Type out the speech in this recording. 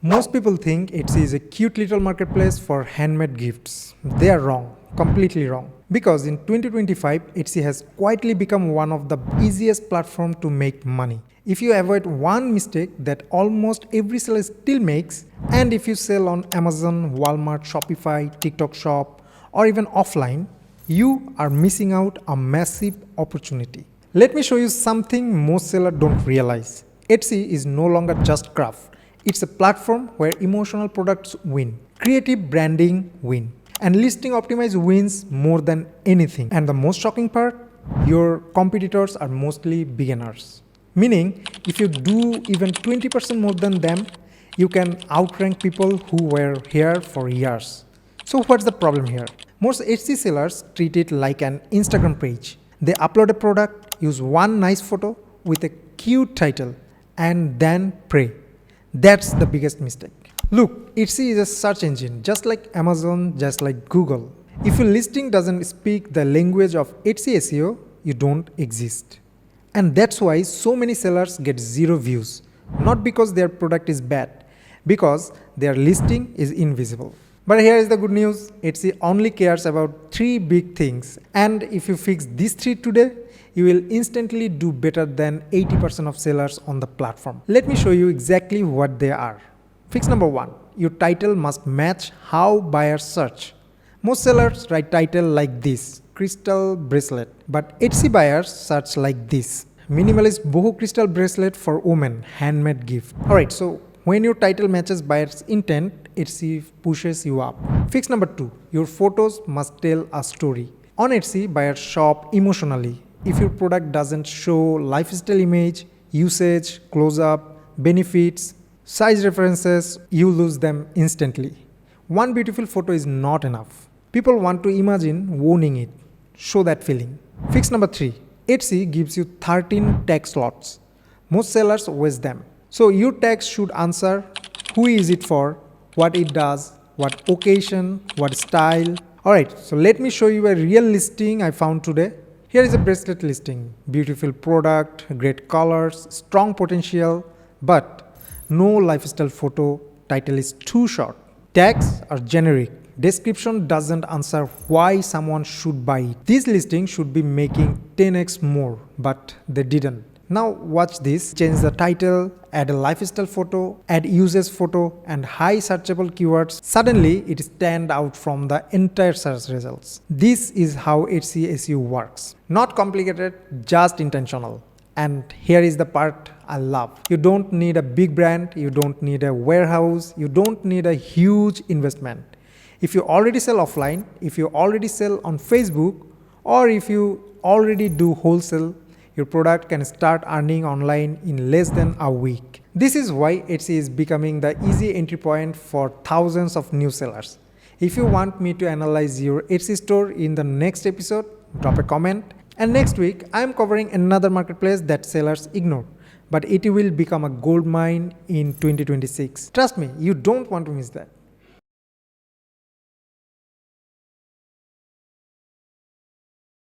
Most people think Etsy is a cute little marketplace for handmade gifts. They are wrong, completely wrong. Because in 2025, Etsy has quietly become one of the easiest platforms to make money. If you avoid one mistake that almost every seller still makes, and if you sell on Amazon, Walmart, Shopify, TikTok Shop, or even offline, you are missing out a massive opportunity. Let me show you something most sellers don't realize. Etsy is no longer just craft. It's a platform where emotional products win, creative branding win, and listing optimized wins more than anything. And the most shocking part, your competitors are mostly beginners. Meaning, if you do even 20% more than them, you can outrank people who were here for years. So what's the problem here? Most Etsy sellers treat it like an Instagram page. They upload a product, use one nice photo with a cute title, and then pray. That's the biggest mistake. Look, Etsy is a search engine, just like Amazon, just like Google. If your listing doesn't speak the language of Etsy SEO, you don't exist. And that's why so many sellers get zero views. Not because their product is bad, because their listing is invisible. But here is the good news, Etsy only cares about 3 big things. And if you fix these 3 today, you will instantly do better than 80% of sellers on the platform. Let me show you exactly what they are. Fix number 1, your title must match how buyers search. Most sellers write title like this, crystal bracelet, but Etsy buyers search like this, minimalist boho crystal bracelet for women, handmade gift. Alright, so when your title matches buyer's intent, Etsy pushes you up. Fix number 2, your photos must tell a story. On Etsy, buyers shop emotionally. If your product doesn't show lifestyle image, usage, close-up, benefits, size references, you lose them instantly. One beautiful photo is not enough. People want to imagine owning it. Show that feeling. Fix number 3. Etsy gives you 13 tag slots. Most sellers waste them. So your tags should answer who is it for, what it does, what occasion, what style. Alright, so let me show you a real listing I found today. Here is a bracelet listing. Beautiful product, great colors, strong potential, but no lifestyle photo, title is too short. Tags are generic. Description doesn't answer why someone should buy it. This listing should be making 10x more, but they didn't. Now watch this, change the title, add a lifestyle photo, add usage photo and high searchable keywords. Suddenly it stands out from the entire search results. This is how Etsy SEO works. Not complicated, just intentional. And here is the part I love. You don't need a big brand, you don't need a warehouse, you don't need a huge investment. If you already sell offline, if you already sell on Facebook, or if you already do wholesale, your product can start earning online in less than a week. This is why Etsy is becoming the easy entry point for thousands of new sellers. If you want me to analyze your Etsy store in the next episode, drop a comment. And next week, I am covering another marketplace that sellers ignore, but it will become a gold mine in 2026. Trust me, you don't want to miss that.